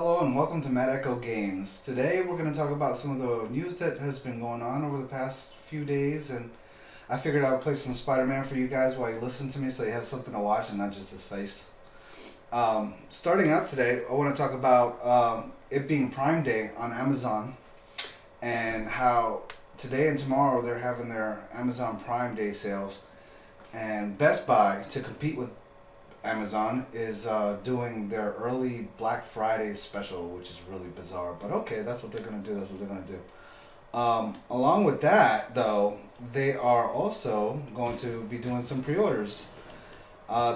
Hello and welcome to Mad Echo Games. Today we're going to talk about some of the news that has been going on over the past few days, and I figured I would play some Spider-Man for you guys while you listen to me so you have something to watch and not just his face. Starting out today, I want to talk about it being Prime Day on Amazon and how today and tomorrow they're having their Amazon Prime Day sales, and Best Buy, to compete with Amazon, is doing their early Black Friday special, which is really bizarre. But okay, that's what they're gonna do. That's what they're gonna do. Along with that, though, they are also going to be doing some pre-orders.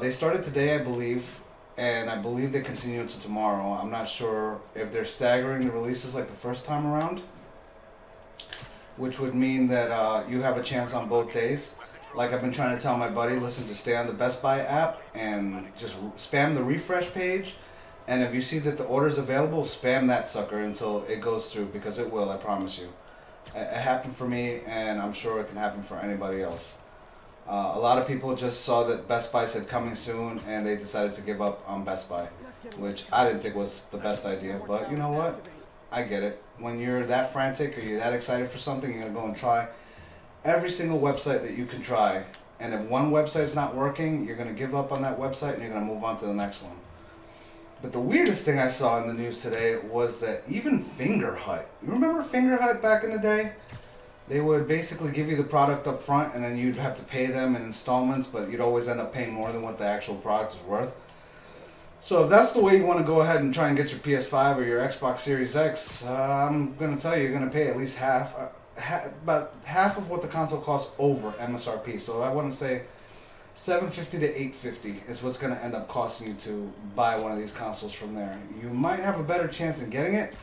They started today, I believe, and I believe they continue until tomorrow. I'm not sure if they're staggering the releases like the first time around, which would mean that you have a chance on both days. Like I've been trying to tell my buddy, listen, just stay on the Best Buy app and just spam the refresh page. And if you see that the order's available, spam that sucker until it goes through, because it will, I promise you. It happened for me, and I'm sure it can happen for anybody else. A lot of people just saw that Best Buy said coming soon, and they decided to give up on Best Buy, which I didn't think was the best idea. But you know what? I get it. When you're that frantic or you're that excited for something, you're going to go and try every single website that you can try. And if one website's not working, you're going to give up on that website and you're going to move on to the next one. But the weirdest thing I saw in the news today was that even Fingerhut, you remember Fingerhut back in the day? They would basically give you the product up front and then you'd have to pay them in installments, but you'd always end up paying more than what the actual product is worth. So if that's the way you want to go ahead and try and get your PS5 or your Xbox Series X, I'm going to tell you, you're going to pay at least about half of what the console costs over MSRP. So I want to say $750 to $850 is what's going to end up costing you to buy one of these consoles from there. You might have a better chance in getting it,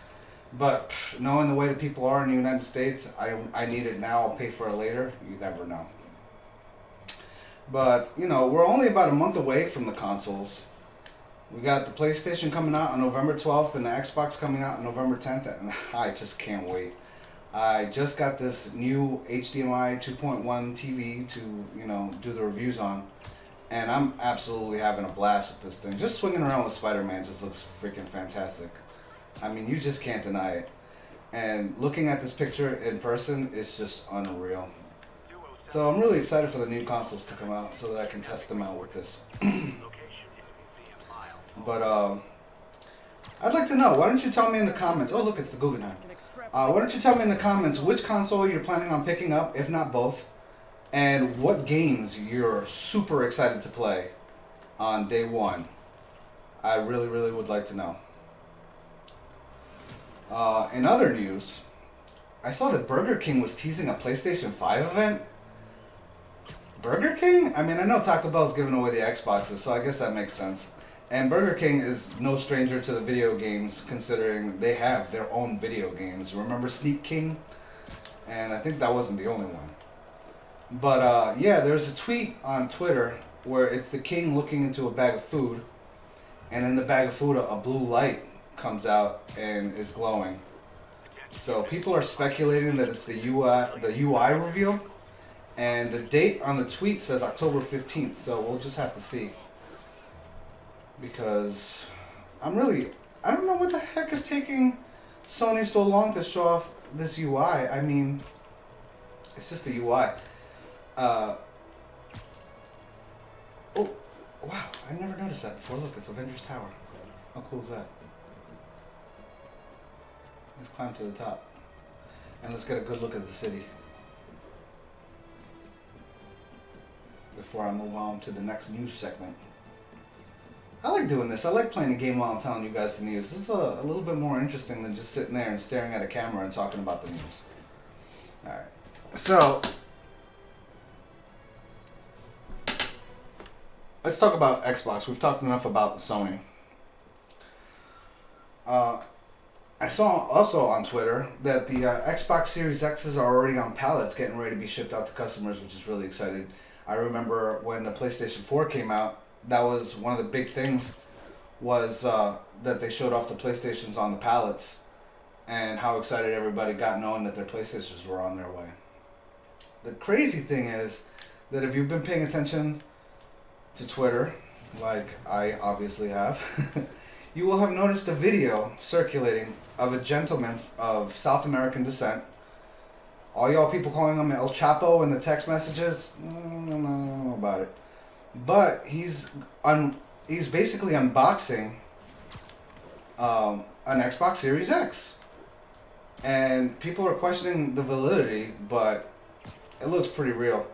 but knowing the way that people are in the United States, I need it now, I'll pay for it later. You never know. But, you know, we're only about a month away from the consoles. We got the PlayStation coming out on November 12th and the Xbox coming out on November 10th, and I just can't wait. I just got this new HDMI 2.1 TV to, do the reviews on, and I'm absolutely having a blast with this thing. Just swinging around with Spider-Man just looks freaking fantastic. I mean, you just can't deny it. And looking at this picture in person is just unreal. So I'm really excited for the new consoles to come out so that I can test them out with this. But I'd like to know, why don't you tell me in the comments, oh look, it's the Guggenheim. Why don't you tell me in the comments which console you're planning on picking up, if not both, and what games you're super excited to play on day one. I really, really would like to know. In other news, I saw that Burger King was teasing a PlayStation 5 event. Burger King? I mean, I know Taco Bell's giving away the Xboxes, so I guess that makes sense. And Burger King is no stranger to the video games, considering they have their own video games. Remember Sneak King? And I think that wasn't the only one. But yeah, there's a tweet on Twitter where it's the king looking into a bag of food, and in the bag of food a blue light comes out and is glowing. So people are speculating that it's the UI reveal, and the date on the tweet says October 15th, so we'll just have to see. Because I don't know what the heck is taking Sony so long to show off this UI. I mean, it's just a UI. Oh, wow, I never noticed that before. Look, it's Avengers Tower. How cool is that? Let's climb to the top. And let's get a good look at the city before I move on to the next news segment. I like doing this. I like playing a game while I'm telling you guys the news. This is a little bit more interesting than just sitting there and staring at a camera and talking about the news. Alright. So, let's talk about Xbox. We've talked enough about Sony. I saw also on Twitter that the Xbox Series X's are already on pallets getting ready to be shipped out to customers, which is really exciting. I remember when the PlayStation 4 came out, that was one of the big things, was that they showed off the PlayStations on the pallets and how excited everybody got knowing that their PlayStations were on their way. The crazy thing is that if you've been paying attention to Twitter, like I obviously have, you will have noticed a video circulating of a gentleman of South American descent. All y'all people calling him El Chapo in the text messages, I don't know about it. But he's basically unboxing an Xbox Series X. And people are questioning the validity, but it looks pretty real.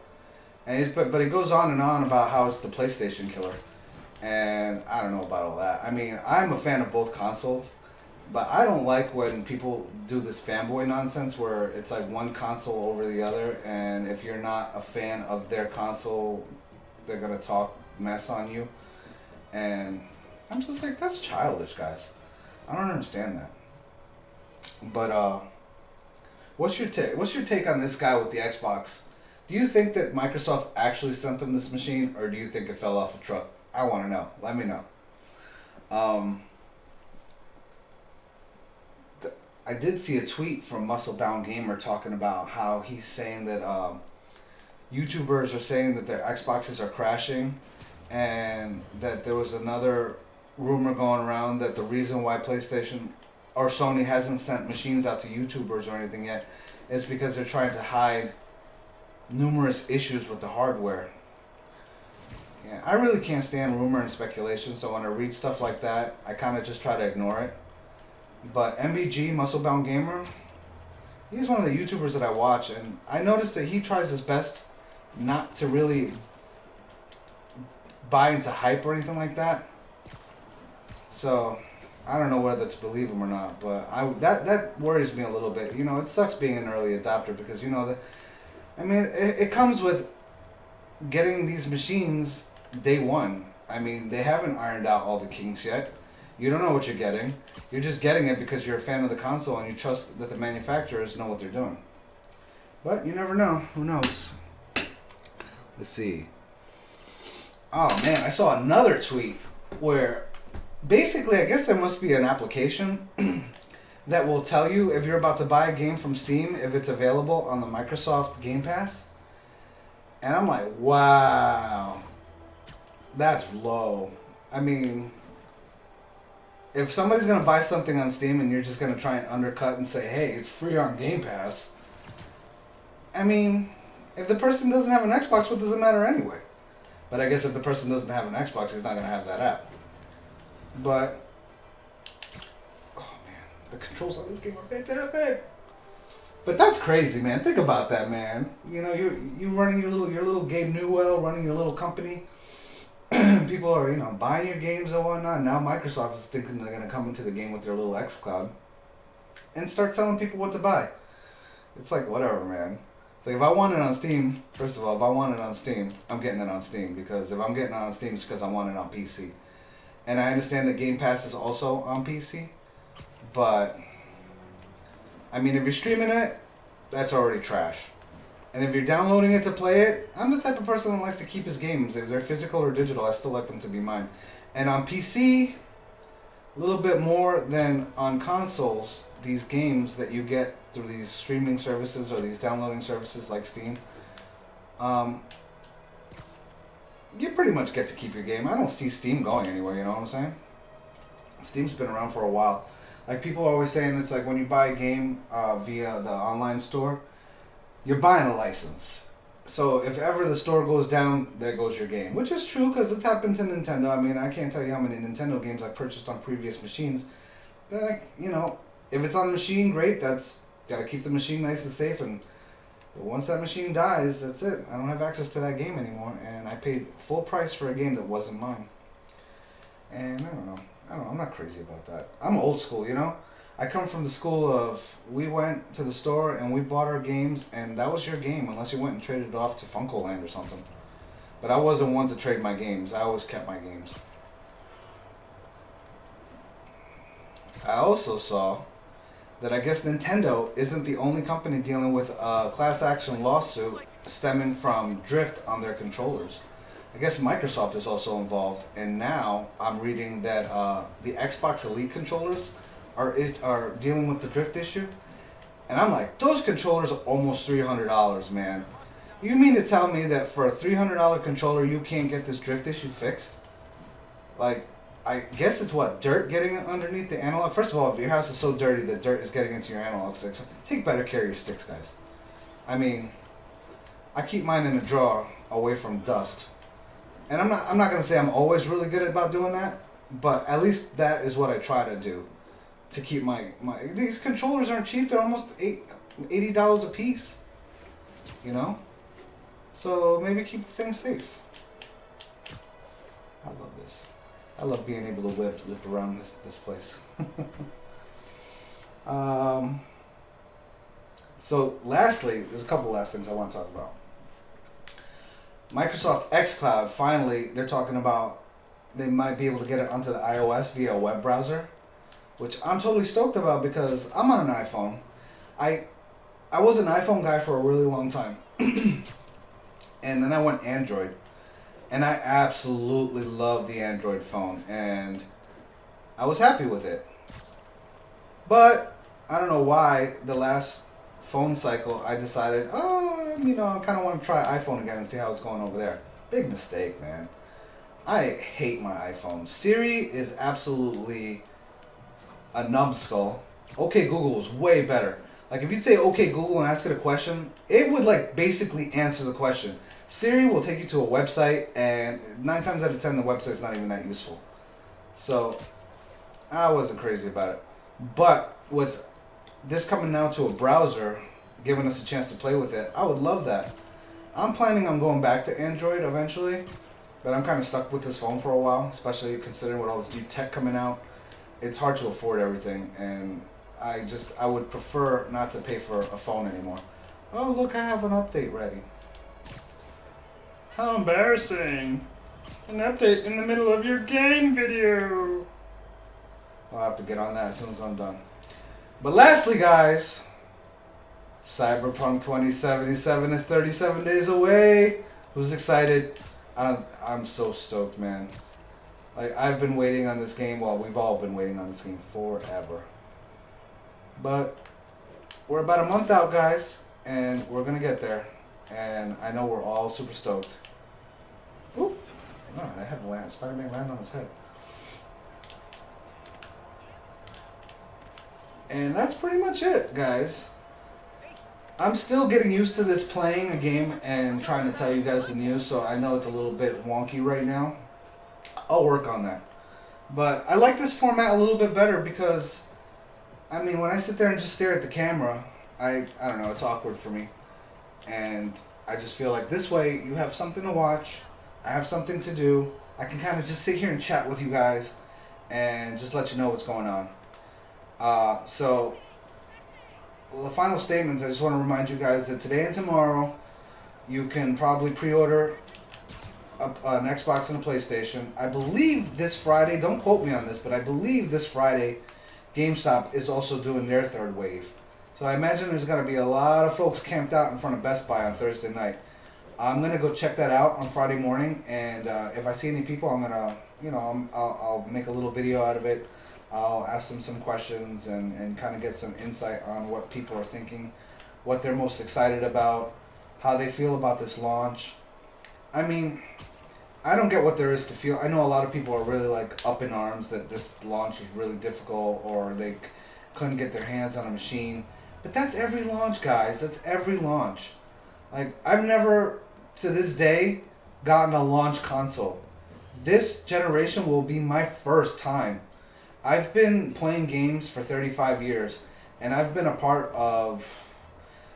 And but he goes on and on about how it's the PlayStation killer. And I don't know about all that. I mean, I'm a fan of both consoles, but I don't like when people do this fanboy nonsense where it's like one console over the other, and if you're not a fan of their console, they're gonna talk mess on you. And I'm just like, that's childish, guys. I don't understand that. But what's your take on this guy with the Xbox? Do you think that Microsoft actually sent them this machine, or do you think it fell off a truck? I want to know. Let me know. I did see a tweet from Musclebound Gamer talking about how he's saying that YouTubers are saying that their Xboxes are crashing, and that there was another rumor going around that the reason why PlayStation or Sony hasn't sent machines out to YouTubers or anything yet is because they're trying to hide numerous issues with the hardware. Yeah, I really can't stand rumor and speculation, so when I read stuff like that, I kind of just try to ignore it. But MBG, Musclebound Gamer, he's one of the YouTubers that I watch, and I noticed that he tries his best not to really buy into hype or anything like that. So I don't know whether to believe him or not, but that worries me a little bit. You know, it sucks being an early adopter because it comes with getting these machines day one. I mean, they haven't ironed out all the kinks yet. You don't know what you're getting. You're just getting it because you're a fan of the console and you trust that the manufacturers know what they're doing. But you never know. Who knows? Let's see. Oh man, I saw another tweet where basically I guess there must be an application that will tell you if you're about to buy a game from Steam if it's available on the Microsoft Game Pass. And I'm like, wow, that's low. I mean, if somebody's going to buy something on Steam and you're just going to try and undercut and say, hey, it's free on Game Pass, I mean, if the person doesn't have an Xbox, what does it matter anyway? But I guess if the person doesn't have an Xbox, he's not going to have that app. But, oh man, the controls on this game are fantastic. But that's crazy, man. Think about that, man. You know, you running your little Gabe Newell, running your little company. People are, buying your games and whatnot. Now Microsoft is thinking they're gonna come into the game with their little xCloud and start telling people what to buy. It's like, whatever, man. It's like, if I want it on Steam, first of all, if I want it on Steam, I'm getting it on Steam, because if I'm getting it on Steam, it's because I want it on PC. And I understand that Game Pass is also on PC, but I mean, if you're streaming it, that's already trash. And if you're downloading it to play it, I'm the type of person that likes to keep his games. If they're physical or digital, I still like them to be mine. And on PC, a little bit more than on consoles, these games that you get through these streaming services or these downloading services like Steam, you pretty much get to keep your game. I don't see Steam going anywhere, you know what I'm saying? Steam's been around for a while. Like, people are always saying it's like when you buy a game via the online store, you're buying a license. So if ever the store goes down, there goes your game. Which is true, because it's happened to Nintendo. I mean, I can't tell you how many Nintendo games I've purchased on previous machines. That, if it's on the machine, great. That's got to keep the machine nice and safe. And once that machine dies, that's it. I don't have access to that game anymore. And I paid full price for a game that wasn't mine. And I don't know. I'm not crazy about that. I'm old school, I come from the school of, we went to the store and we bought our games, and that was your game unless you went and traded it off to Funko-Land or something. But I wasn't one to trade my games. I always kept my games. I also saw that I guess Nintendo isn't the only company dealing with a class action lawsuit stemming from drift on their controllers. I guess Microsoft is also involved, and now I'm reading that the Xbox Elite controllers are dealing with the drift issue. And I'm like, those controllers are almost $300, man. You mean to tell me that for a $300 controller you can't get this drift issue fixed? Like, I guess it's what, dirt getting underneath the analog. First of all, if your house is so dirty that dirt is getting into your analog sticks, take better care of your sticks, guys. I mean, I keep mine in a drawer away from dust, and I'm not gonna say I'm always really good about doing that, but at least that is what I try to do to keep my these controllers aren't cheap. They're almost $80 a piece, you know. So maybe keep things safe. I love this. I love being able to zip around this place. So lastly, there's a couple last things I want to talk about. Microsoft xCloud, finally, they're talking about they might be able to get it onto the iOS via a web browser, which I'm totally stoked about because I'm on an iPhone. I was an iPhone guy for a really long time. And then I went Android. And I absolutely love the Android phone, and I was happy with it. But I don't know why the last phone cycle I decided, I kind of want to try iPhone again and see how it's going over there. Big mistake, man. I hate my iPhone. Siri is absolutely a numbskull. OK Google is way better. Like if you'd say OK Google and ask it a question, it would like basically answer the question. Siri will take you to a website, and 9 times out of 10 the website's not even that useful. So I wasn't crazy about it. But with this coming now to a browser, giving us a chance to play with it, I would love that. I'm planning on going back to Android eventually, but I'm kind of stuck with this phone for a while, especially considering with all this new tech coming out. It's hard to afford everything, and I would prefer not to pay for a phone anymore. Oh, look, I have an update ready. How embarrassing. An update in the middle of your game video. I'll have to get on that as soon as I'm done. But lastly, guys, Cyberpunk 2077 is 37 days away. Who's excited? I'm so stoked, man. Like, I've been waiting on this game. Well, we've all been waiting on this game forever. But we're about a month out, guys, and we're going to get there. And I know we're all super stoked. Oop. Oh, I had Spider-Man land on his head. And that's pretty much it, guys. I'm still getting used to this playing a game and trying to tell you guys the news, so I know it's a little bit wonky right now. I'll work on that. But I like this format a little bit better because, I mean, when I sit there and just stare at the camera, I don't know, it's awkward for me. And I just feel like this way you have something to watch, I have something to do, I can kind of just sit here and chat with you guys and just let you know what's going on. So, the final statements, I just want to remind you guys that today and tomorrow you can probably pre-order an Xbox and a PlayStation. I believe this Friday, don't quote me on this, but I believe this Friday GameStop is also doing their third wave. So I imagine there's going to be a lot of folks camped out in front of Best Buy on Thursday night. I'm going to go check that out on Friday morning, and if I see any people, I'm going to, I'll make a little video out of it. I'll ask them some questions and kind of get some insight on what people are thinking, what they're most excited about, how they feel about this launch. I mean, I don't get what there is to feel. I know a lot of people are really like up in arms that this launch was really difficult or they couldn't get their hands on a machine. But that's every launch, guys. That's every launch. Like, I've never, to this day, gotten a launch console. This generation will be my first time. I've been playing games for 35 years, and I've been a part of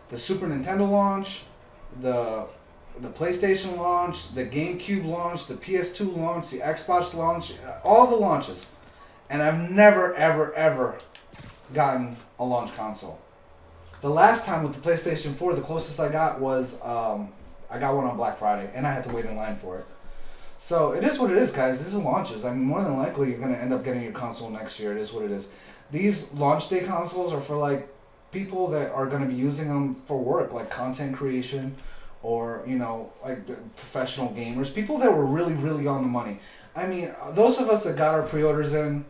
the Super Nintendo launch, the PlayStation launch, the GameCube launch, the PS2 launch, the Xbox launch, all the launches. And I've never, ever, ever gotten a launch console. The last time with the PlayStation 4, the closest I got was, I got one on Black Friday, and I had to wait in line for it. So it is what it is, guys. This is launches. I mean, more than likely, you're going to end up getting your console next year. It is what it is. These launch day consoles are for, like, people that are going to be using them for work, like content creation or, like the professional gamers. People that were really, really on the money. I mean, those of us that got our pre-orders in,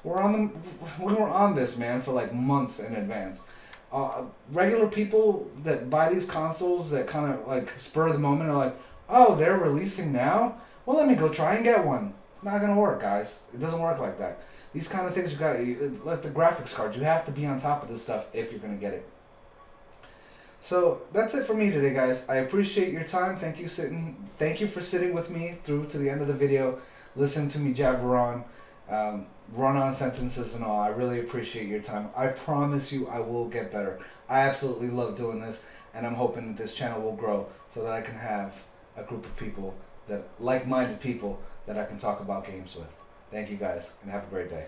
we were on this, man, for, like, months in advance. Regular people that buy these consoles that kind of, like, spur of the moment are like, oh, they're releasing now? Well, let me go try and get one. Not gonna work, guys. It doesn't work like that. These kind of things like the graphics cards, you have to be on top of this stuff if you're gonna get it. So that's it for me today, guys. I appreciate your time. Thank you for sitting with me through to the end of the video. Listen to me jabber on, run on sentences and all. I really appreciate your time. I promise you I will get better. I absolutely love doing this, and I'm hoping that this channel will grow so that I can have a group of people, like-minded people that I can talk about games with. Thank you guys, and have a great day.